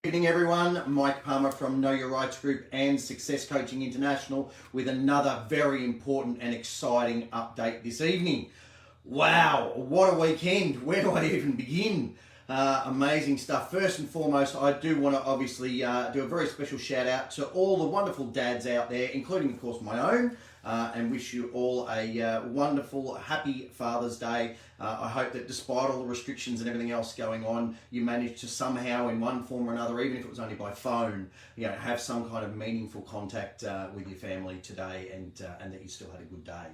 Good evening everyone, Mike Palmer from Know Your Rights Group and Success Coaching International with another very important and exciting update this evening. Wow, what a weekend. Where do I even begin? Amazing stuff. First and foremost, I do want to obviously do a very special shout out to all the wonderful dads out there, including of course my own, and wish you all a wonderful, happy Father's Day. I hope that despite all the restrictions and everything else going on, you managed to somehow in one form or another, even if it was only by phone, have some kind of meaningful contact with your family today, and that you still had a good day.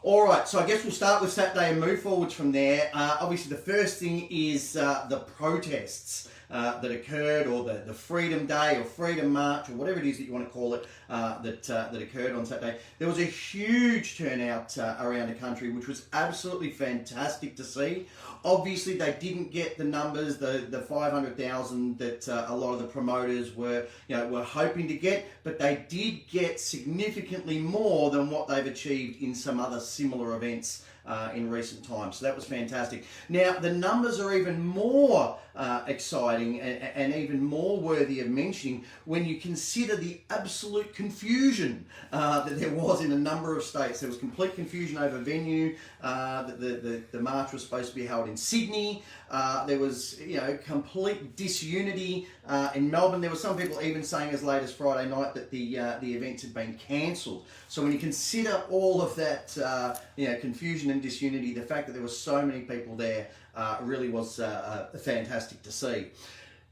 All right, so I guess we'll start with Saturday and move forwards from there. Obviously, the first thing is the protests that occurred, or the Freedom Day or Freedom March, or whatever it is that you want to call it, that occurred on Saturday. There was a huge turnout around the country, which was absolutely fantastic to see. Obviously, they didn't get the numbers, the 500,000 that a lot of the promoters were hoping to get, but they did get significantly more than what they've achieved in some other similar events in recent times. So that was fantastic. Now, the numbers are even more exciting and even more worthy of mentioning when you consider the absolute confusion that there was in a number of states. There was complete confusion over venue. The march was supposed to be held in Sydney. There was complete disunity in Melbourne. There were some people even saying as late as Friday night that the events had been cancelled. So when you consider all of that confusion and disunity, the fact that there were so many people there really was fantastic to see.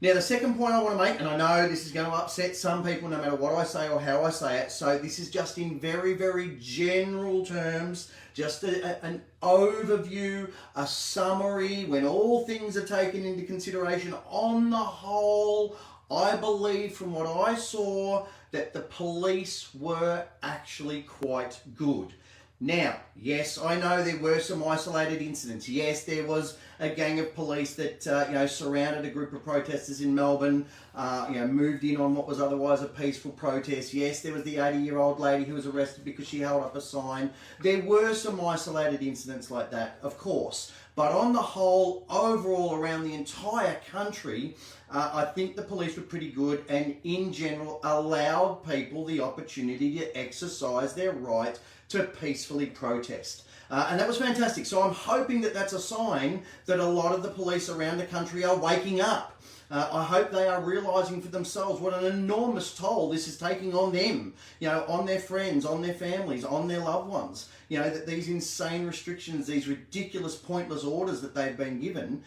Now, the second point I want to make, and I know this is going to upset some people no matter what I say or how I say it, so this is just in very, very general terms, just an overview, a summary, when all things are taken into consideration. On the whole, I believe from what I saw that the police were actually quite good. Now, yes, I know there were some isolated incidents. Yes, there was a gang of police that surrounded a group of protesters in Melbourne, moved in on what was otherwise a peaceful protest. Yes, there was the 80-year-old lady who was arrested because she held up a sign. There were some isolated incidents like that, of course. But on the whole, overall, around the entire country, I think the police were pretty good and, in general, allowed people the opportunity to exercise their right to peacefully protest. And that was fantastic. So I'm hoping that that's a sign that a lot of the police around the country are waking up. I hope they are realising for themselves what an enormous toll this is taking on them, on their friends, on their families, on their loved ones. That these insane restrictions, these ridiculous, pointless orders that they've been given,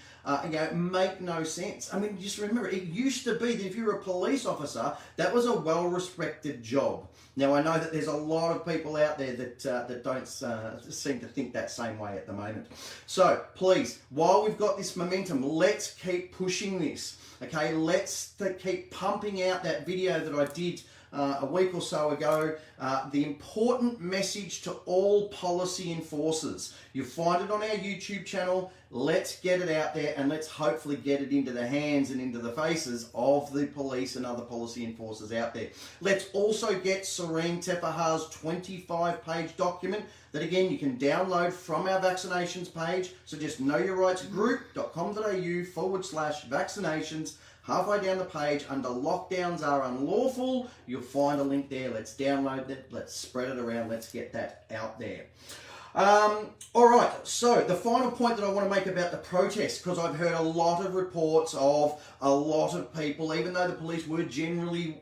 make no sense. I mean, just remember, it used to be that if you were a police officer, that was a well-respected job. Now, I know that there's a lot of people out there that don't seem to think that same way at the moment. So, please, while we've got this momentum, let's keep pushing this. Okay, let's keep pumping out that video that I did a week or so ago, the important message to all policy enforcers. You'll find it on our YouTube channel. Let's get it out there, and let's hopefully get it into the hands and into the faces of the police and other policy enforcers out there. Let's also get Serene Tepaha's 25-page document that, again, you can download from our vaccinations page. So just knowyourrightsgroup.com.au/vaccinations. Halfway down the page, under lockdowns are unlawful, you'll find a link there. Let's download it. Let's spread it around. Let's get that out there. All right, so the final point that I want to make about the protest, because I've heard a lot of reports of a lot of people, even though the police were generally,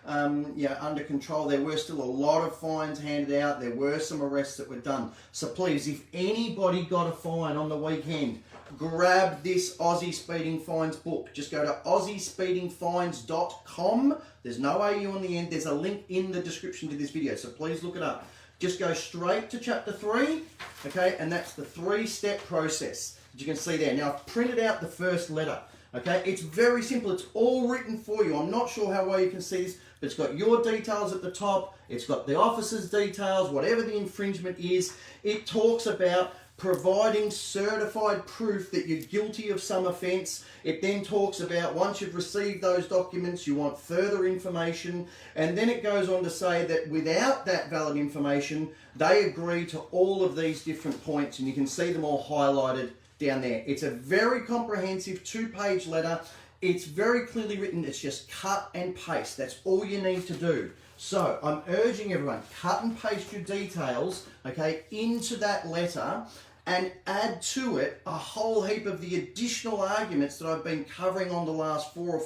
under control, there were still a lot of fines handed out. There were some arrests that were done. So please, if anybody got a fine on the weekend, grab this Aussie Speeding Fines book. Just go to aussiespeedingfines.com. There's no AU on the end. There's a link in the description to this video, so please look it up. Just go straight to chapter 3, okay, and that's the 3-step process that you can see there. Now, I've printed out the first letter, okay? It's very simple. It's all written for you. I'm not sure how well you can see this, but it's got your details at the top. It's got the officer's details, whatever the infringement is. It talks about providing certified proof that you're guilty of some offence. It then talks about once you've received those documents, you want further information, and then it goes on to say that without that valid information, they agree to all of these different points, and you can see them all highlighted down there. It's a very comprehensive 2-page letter. It's very clearly written. It's just cut and paste. That's all you need to do. So I'm urging everyone, cut and paste your details, okay, into that letter and add to it a whole heap of the additional arguments that I've been covering on the last 4 or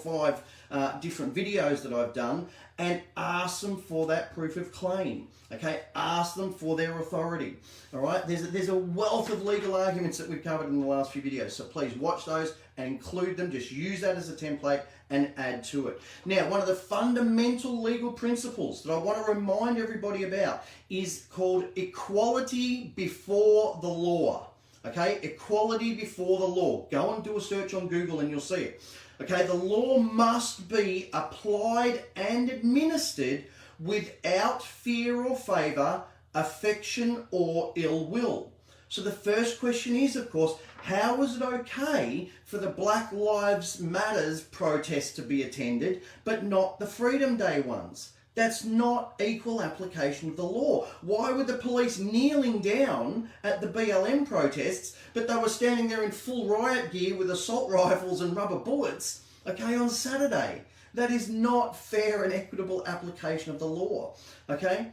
5 different videos that I've done, and ask them for that proof of claim, okay? Ask them for their authority, all right? There's a wealth of legal arguments that we've covered in the last few videos, so please watch those and include them. Just use that as a template and add to it. Now, one of the fundamental legal principles that I want to remind everybody about is called equality before the law, okay? Equality before the law. Go and do a search on Google and you'll see it. Okay, the law must be applied and administered without fear or favour, affection or ill will. So the first question is, of course, how is it okay for the Black Lives Matters protests to be attended, but not the Freedom Day ones? That's not equal application of the law. Why were the police kneeling down at the BLM protests, but they were standing there in full riot gear with assault rifles and rubber bullets, okay, on Saturday? That is not fair and equitable application of the law, okay?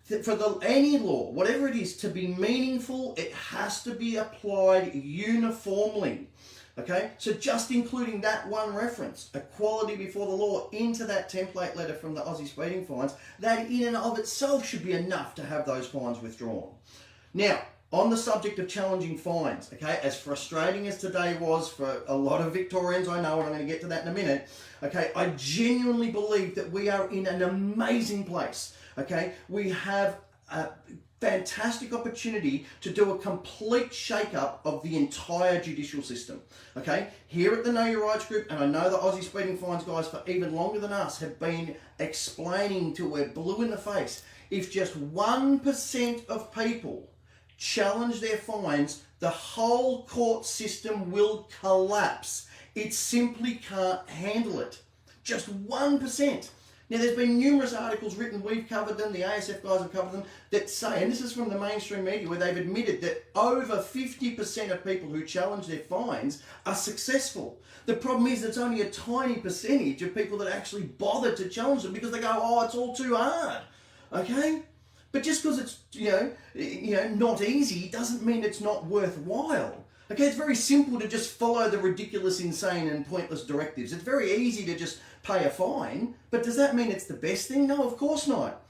For any law, whatever it is, to be meaningful, it has to be applied uniformly. Okay, so just including that one reference, equality before the law, into that template letter from the Aussie speeding fines, that in and of itself should be enough to have those fines withdrawn. Now, on the subject of challenging fines, okay, as frustrating as today was for a lot of Victorians, I know, and I'm going to get to that in a minute, okay, I genuinely believe that we are in an amazing place, okay? We have a fantastic opportunity to do a complete shake-up of the entire judicial system, okay? Here at the Know Your Rights group, and I know the Aussie speeding fines guys for even longer than us have been explaining till we're blue in the face, if just 1% of people challenge their fines, the whole court system will collapse. It simply can't handle it. Just 1%. Now, there's been numerous articles written, we've covered them, the ASF guys have covered them, that say, and this is from the mainstream media, where they've admitted that over 50% of people who challenge their fines are successful. The problem is it's only a tiny percentage of people that actually bother to challenge them because they go, oh, it's all too hard, okay? But just because it's, not easy doesn't mean it's not worthwhile. Okay, it's very simple to just follow the ridiculous, insane and pointless directives. It's very easy to just pay a fine, but does that mean it's the best thing? No, of course not.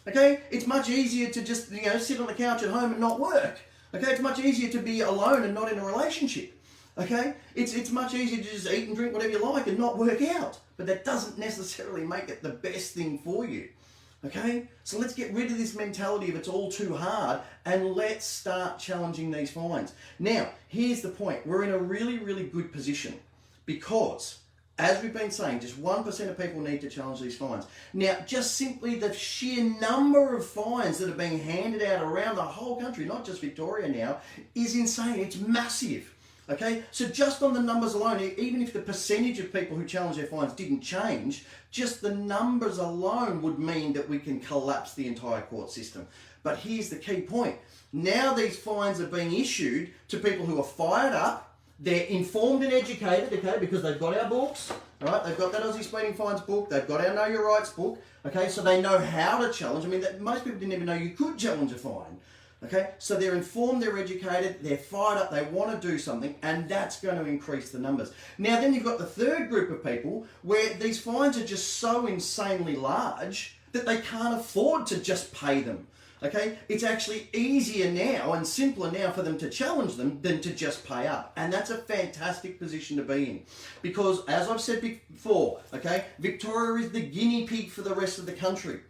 Okay, it's much easier to just, sit on the couch at home and not work. Okay, it's much easier to be alone and not in a relationship. Okay, it's much easier to just eat and drink whatever you like and not work out. But that doesn't necessarily make it the best thing for you. Okay, so let's get rid of this mentality of it's all too hard and let's start challenging these fines. Now, here's the point. We're in a really, really good position because, as we've been saying, just 1% of people need to challenge these fines. Now, just simply the sheer number of fines that are being handed out around the whole country, not just Victoria now, is insane. It's massive. Okay, so just on the numbers alone, even if the percentage of people who challenge their fines didn't change, just the numbers alone would mean that we can collapse the entire court system. But here's the key point. Now these fines are being issued to people who are fired up, they're informed and educated, okay, because they've got our books, all right, they've got that Aussie Speeding Fines book, they've got our Know Your Rights book, okay, so they know how to challenge. I mean, most people didn't even know you could challenge a fine. Okay, so they're informed, they're educated, they're fired up, they want to do something, and that's going to increase the numbers. Now, then you've got the third group of people where these fines are just so insanely large that they can't afford to just pay them. Okay, it's actually easier now and simpler now for them to challenge them than to just pay up. And that's a fantastic position to be in. Because, as I've said before, okay, Victoria is the guinea pig for the rest of the country.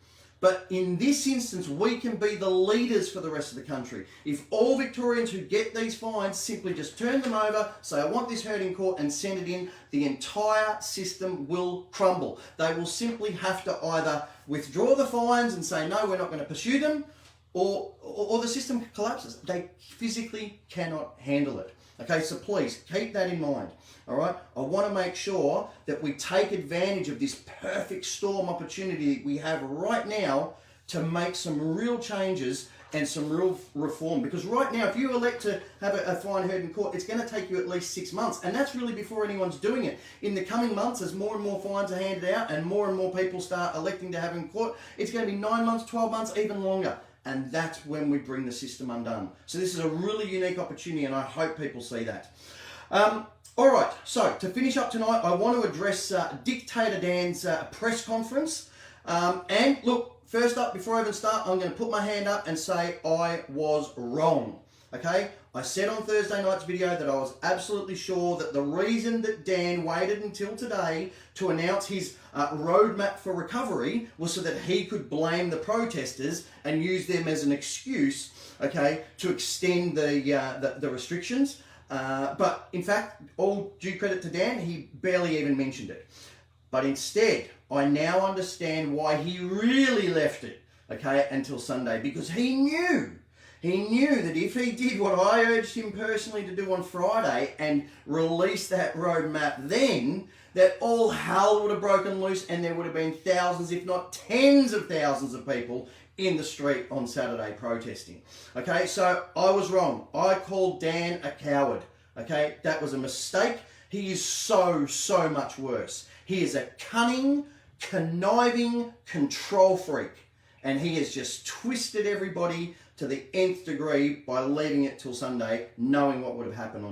But in this instance, we can be the leaders for the rest of the country. If all Victorians who get these fines simply just turn them over, say, I want this heard in court, and send it in, the entire system will crumble. They will simply have to either withdraw the fines and say, no, we're not going to pursue them, or the system collapses. They physically cannot handle it. Okay, so please keep that in mind. All right, I want to make sure that we take advantage of this perfect storm opportunity we have right now to make some real changes and some real reform. Because right now, if you elect to have a fine heard in court, it's going to take you at least 6 months. And that's really before anyone's doing it. In the coming months, as more and more fines are handed out and more people start electing to have in court, it's going to be 9 months, 12 months, even longer. And that's when we bring the system undone. So this is a really unique opportunity, and I hope people see that. All right, so to finish up tonight, I want to address Dictator Dan's press conference. And look, first up, before I even start, I'm going to put my hand up and say I was wrong. Okay? I said on Thursday night's video that I was absolutely sure that the reason that Dan waited until today to announce his roadmap for recovery was so that he could blame the protesters and use them as an excuse, okay, to extend the restrictions. But in fact, all due credit to Dan, he barely even mentioned it. But instead, I now understand why he really left it, okay, until Sunday, because he knew that if he did what I urged him personally to do on Friday and release that roadmap then, that all hell would have broken loose and there would have been thousands, if not tens of thousands of people in the street on Saturday protesting. Okay, so I was wrong. I called Dan a coward. Okay, that was a mistake. He is so much worse. He is a cunning, conniving control freak. And he has just twisted everybody to the nth degree by leaving it till Sunday, knowing what would have happened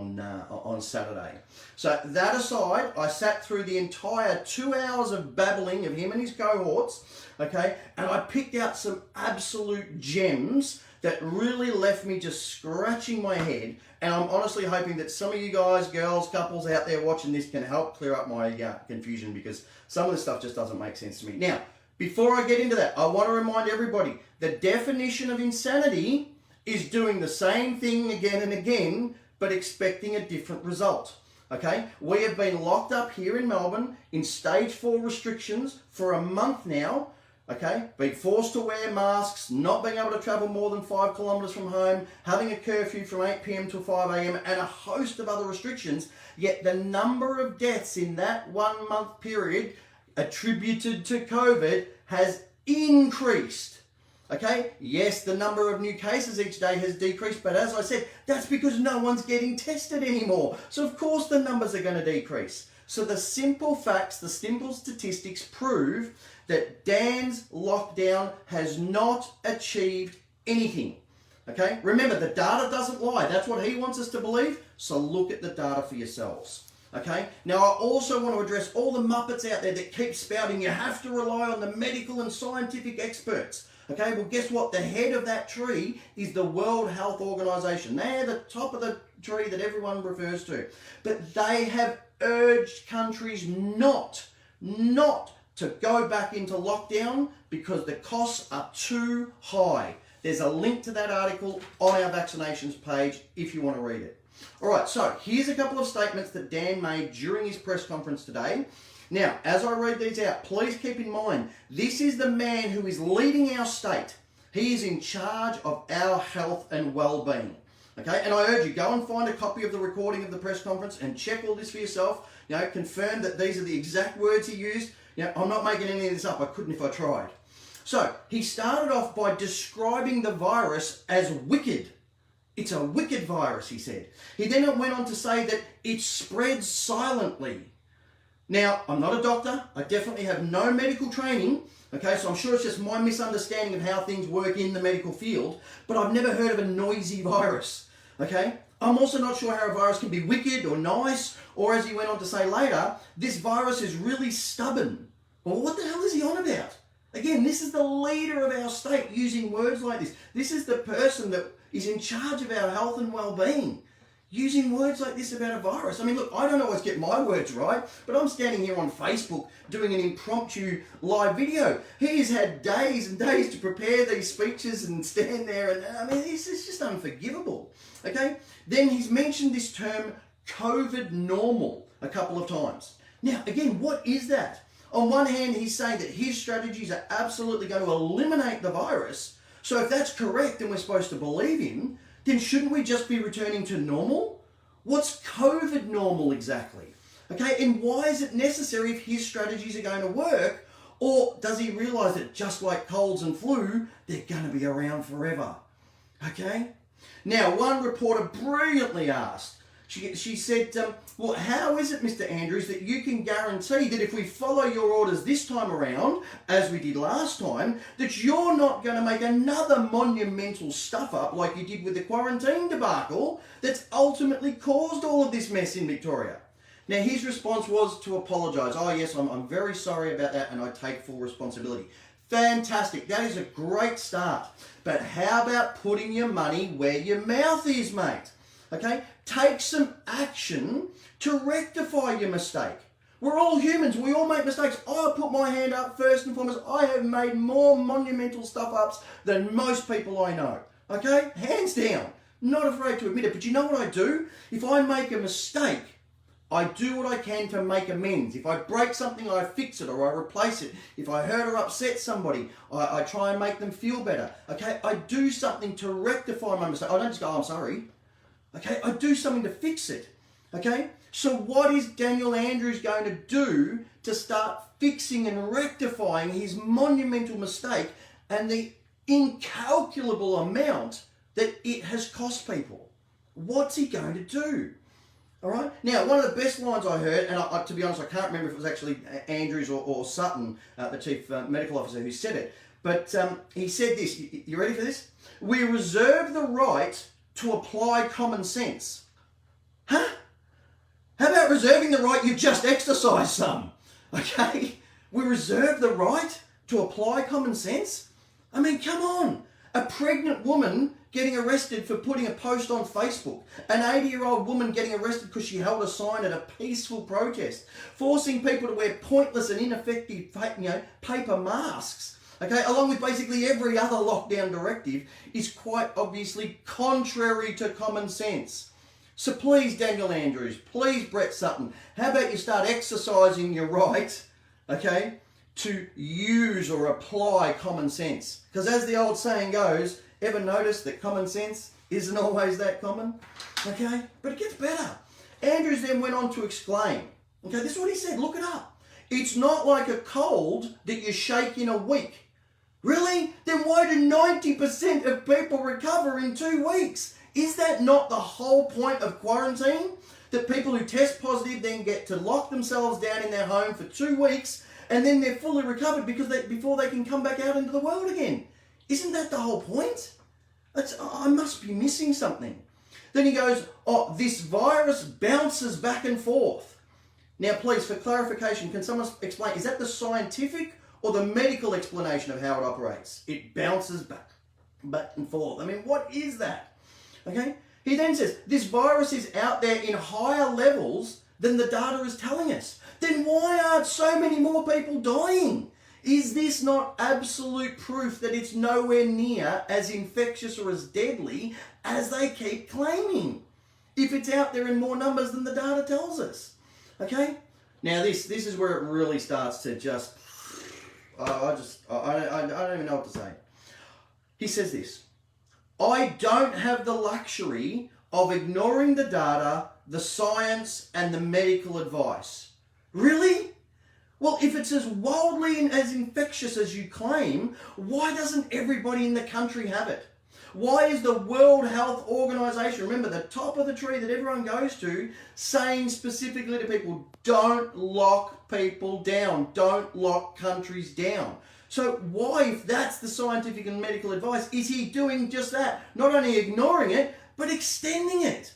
on Saturday. So that aside, I sat through the entire 2 hours of babbling of him and his cohorts, okay, and I picked out some absolute gems that really left me just scratching my head. And I'm honestly hoping that some of you guys, girls, couples out there watching this can help clear up my confusion, because some of this stuff just doesn't make sense to me. Now, before I get into that, I want to remind everybody, the definition of insanity is doing the same thing again and again, but expecting a different result. Okay? We have been locked up here in Melbourne in stage 4 restrictions for a month now. Okay? Being forced to wear masks, not being able to travel more than 5 kilometres from home, having a curfew from 8 p.m. till 5 a.m, and a host of other restrictions. Yet the number of deaths in that 1 month period attributed to COVID has increased. Okay, yes, the number of new cases each day has decreased, but as I said, that's because no one's getting tested anymore. So of course the numbers are going to decrease. So the simple facts, the simple statistics prove that Dan's lockdown has not achieved anything. Okay, remember, the data doesn't lie. That's what he wants us to believe. So look at the data for yourselves. Okay, now I also want to address all the muppets out there that keep spouting you have to rely on the medical and scientific experts. Okay, well guess what? The head of that tree is the World Health Organization. They're the top of the tree that everyone refers to. But they have urged countries not to go back into lockdown because the costs are too high. There's a link to that article on our vaccinations page if you want to read it. All right, so here's a couple of statements that Dan made during his press conference today. Now, as I read these out, please keep in mind, this is the man who is leading our state. He is in charge of our health and well-being. Okay, and I urge you, go and find a copy of the recording of the press conference and check all this for yourself. You know, confirm that these are the exact words he used. You know, I'm not making any of this up. I couldn't if I tried. So, he started off by describing the virus as wicked. It's a wicked virus, he said. He then went on to say that it spreads silently. Now, I'm not a doctor. I definitely have no medical training. Okay, so I'm sure it's just my misunderstanding of how things work in the medical field, but I've never heard of a noisy virus. Okay? I'm also not sure how a virus can be wicked or nice, or as he went on to say later, this virus is really stubborn. Well, what the hell is he on about? Again, this is the leader of our state using words like this. This is the person that is in charge of our health and well-being, using words like this about a virus. I mean, look, I don't always get my words right, but I'm standing here on Facebook doing an impromptu live video. He has had days and days to prepare these speeches and stand there, and I mean, it's just unforgivable. Okay? Then he's mentioned this term COVID normal a couple of times. Now, again, what is that? On one hand, he's saying that his strategies are absolutely going to eliminate the virus. So if that's correct and we're supposed to believe him, then shouldn't we just be returning to normal? What's COVID normal exactly? Okay, and why is it necessary if his strategies are going to work? Or does he realise that just like colds and flu, they're going to be around forever? Okay? Now, one reporter brilliantly asked, she said, well, how is it, Mr. Andrews, that you can guarantee that if we follow your orders this time around, as we did last time, that you're not going to make another monumental stuff up like you did with the quarantine debacle that's ultimately caused all of this mess in Victoria? Now, his response was to apologise. Oh, yes, I'm very sorry about that and I take full responsibility. Fantastic. That is a great start. But how about putting your money where your mouth is, mate? Okay? Take some action to rectify your mistake. We're all humans. We all make mistakes. I put my hand up first and foremost. I have made more monumental stuff-ups than most people I know. Okay? Hands down. Not afraid to admit it. But you know what I do? If I make a mistake, I do what I can to make amends. If I break something, I fix it or I replace it. If I hurt or upset somebody, I try and make them feel better. Okay? I do something to rectify my mistake. I don't just go, oh, I'm sorry. Okay? I do something to fix it. Okay? So what is Daniel Andrews going to do to start fixing and rectifying his monumental mistake and the incalculable amount that it has cost people? What's he going to do? All right. Now, one of the best lines I heard, and to be honest, I can't remember if it was actually Andrews or Sutton, the chief medical officer, who said it, but he said this. You ready for this? We reserve the right to apply common sense. Huh? How about reserving the right you just exercised some? Okay? We reserve the right to apply common sense? I mean, come on. A pregnant woman getting arrested for putting a post on Facebook. An 80-year-old woman getting arrested because she held a sign at a peaceful protest. Forcing people to wear pointless and ineffective, paper masks. Okay, along with basically every other lockdown directive, is quite obviously contrary to common sense. So please, Daniel Andrews, please, Brett Sutton, how about you start exercising your right, okay, to use or apply common sense? Because as the old saying goes, ever notice that common sense isn't always that common? Okay? But it gets better. Andrews then went on to explain. Okay, this is what he said. Look it up. It's not like a cold that you shake in a week. Really? Then why do 90% of people recover in 2 weeks? Is that not the whole point of quarantine? That people who test positive then get to lock themselves down in their home for 2 weeks and then they're fully recovered before they can come back out into the world again. Isn't that the whole point? I must be missing something. Then he goes, oh, this virus bounces back and forth. Now, please, for clarification, can someone explain, is that the scientific or the medical explanation of how it operates? It bounces back and forth. I mean, what is that? Okay? He then says, this virus is out there in higher levels than the data is telling us. Then why aren't so many more people dying? Is this not absolute proof that it's nowhere near as infectious or as deadly as they keep claiming? If it's out there in more numbers than the data tells us. Okay? Now this is where it really starts to just... I don't even know what to say. He says this. I don't have the luxury of ignoring the data, the science, and the medical advice. Really? Well, if it's as wildly and as infectious as you claim, why doesn't everybody in the country have it? Why is the World Health Organization, remember the top of the tree that everyone goes to, saying specifically to people, don't lock people down, don't lock countries down? So why, if that's the scientific and medical advice, is he doing just that? Not only ignoring it, but extending it.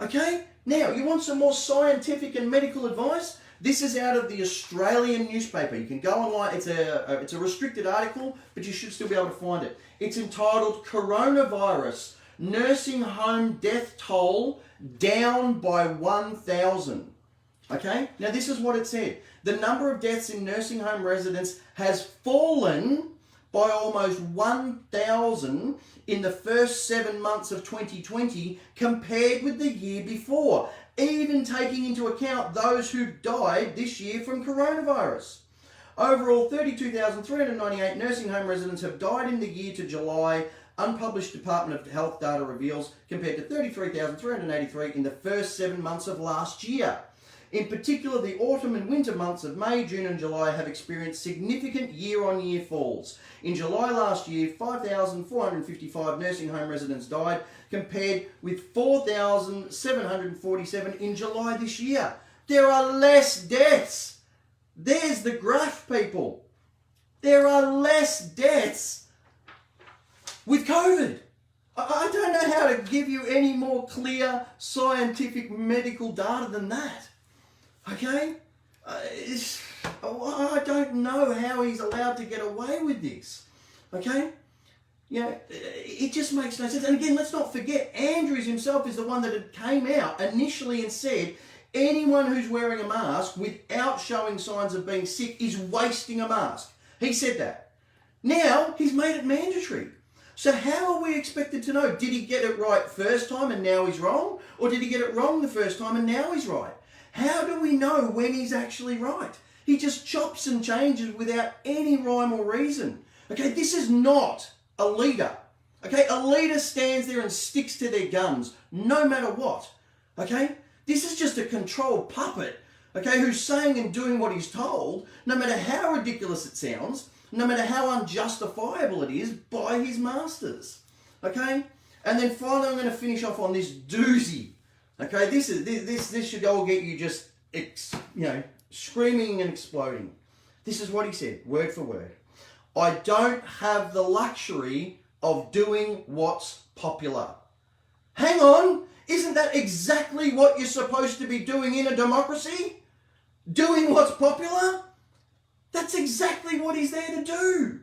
Okay? Now, you want some more scientific and medical advice? This is out of the Australian newspaper. You can go online. It's a restricted article, but you should still be able to find it. It's entitled Coronavirus, Nursing Home Death Toll Down by 1,000. Okay? Now this is what it said. The number of deaths in nursing home residents has fallen by almost 1,000 in the first 7 months of 2020 compared with the year before, even taking into account those who died this year from coronavirus. Overall, 32,398 nursing home residents have died in the year to July, unpublished Department of Health data reveals, compared to 33,383 in the first 7 months of last year. In particular, the autumn and winter months of May, June and July have experienced significant year-on-year falls. In July last year, 5,455 nursing home residents died, compared with 4,747 in July this year. There are less deaths. There's the graph, people. There are less deaths with COVID. I don't know how to give you any more clear scientific medical data than that. Okay? I don't know how he's allowed to get away with this. Okay? You know, it just makes no sense. And again, let's not forget, Andrews himself is the one that came out initially and said anyone who's wearing a mask without showing signs of being sick is wasting a mask. He said that. Now, he's made it mandatory. So how are we expected to know? Did he get it right first time and now he's wrong? Or did he get it wrong the first time and now he's right? How do we know when he's actually right? He just chops and changes without any rhyme or reason. Okay, this is not a leader. Okay, a leader stands there and sticks to their guns no matter what. Okay, this is just a controlled puppet, okay, who's saying and doing what he's told, no matter how ridiculous it sounds, no matter how unjustifiable it is by his masters. Okay? And then finally I'm going to finish off on this doozy. Okay, this should all get you just screaming and exploding. This is what he said, word for word. I don't have the luxury of doing what's popular. Hang on, isn't that exactly what you're supposed to be doing in a democracy? Doing what's popular? That's exactly what he's there to do.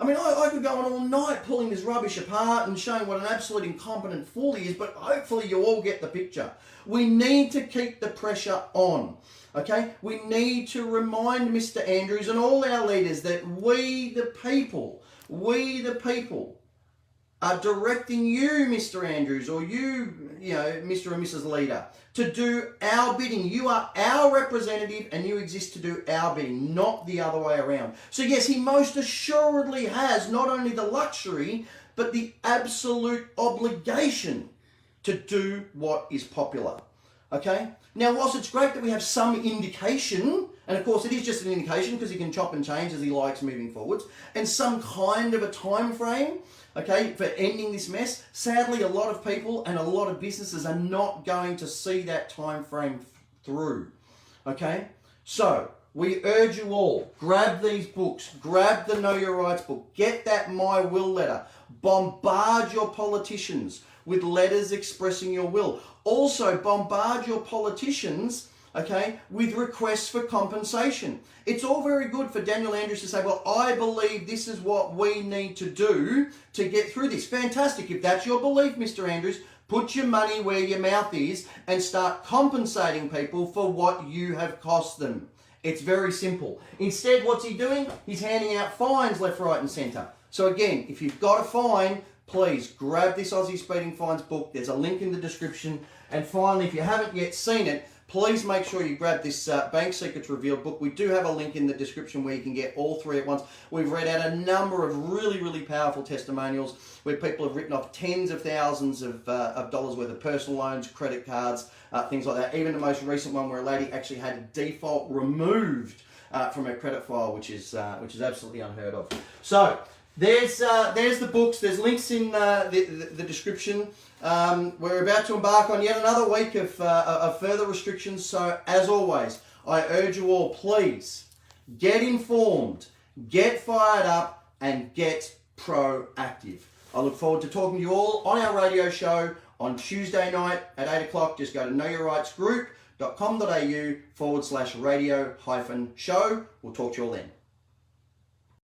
I mean, I could go on all night pulling this rubbish apart and showing what an absolute incompetent fool he is, but hopefully you all get the picture. We need to keep the pressure on, okay? We need to remind Mr. Andrews and all our leaders that we the people are directing you, Mr. Andrews, or you, Mr. and Mrs. Leader, to do our bidding. You are our representative and you exist to do our bidding, not the other way around. So yes, he most assuredly has not only the luxury, but the absolute obligation to do what is popular. Okay? Now, whilst it's great that we have some indication, and of course it is just an indication because he can chop and change as he likes moving forwards, and some kind of a time frame, okay, for ending this mess, sadly a lot of people and a lot of businesses are not going to see that time frame through. Okay? So, we urge you all, grab these books, grab the Know Your Rights book, get that My Will letter, bombard your politicians with letters expressing your will. Also, bombard your politicians, okay, with requests for compensation. It's all very good for Daniel Andrews to say, well, I believe this is what we need to do to get through this. Fantastic. If that's your belief, Mr. Andrews, put your money where your mouth is and start compensating people for what you have cost them. It's very simple. Instead, what's he doing? He's handing out fines left, right and centre. So again, if you've got a fine, please grab this Aussie Speeding Fines book. There's a link in the description. And finally, if you haven't yet seen it, please make sure you grab this Bank Secrets Revealed book. We do have a link in the description where you can get all three at once. We've read out a number of really, really powerful testimonials where people have written off tens of thousands of dollars worth of personal loans, credit cards, things like that. Even the most recent one where a lady actually had a default removed from her credit file, which is absolutely unheard of. So there's the books. There's links in the description. We're about to embark on yet another week of further restrictions. So as always, I urge you all, please get informed, get fired up, and get proactive. I look forward to talking to you all on our radio show on Tuesday night at 8 o'clock. Just go to knowyourrightsgroup.com.au/radio-show. We'll talk to you all then.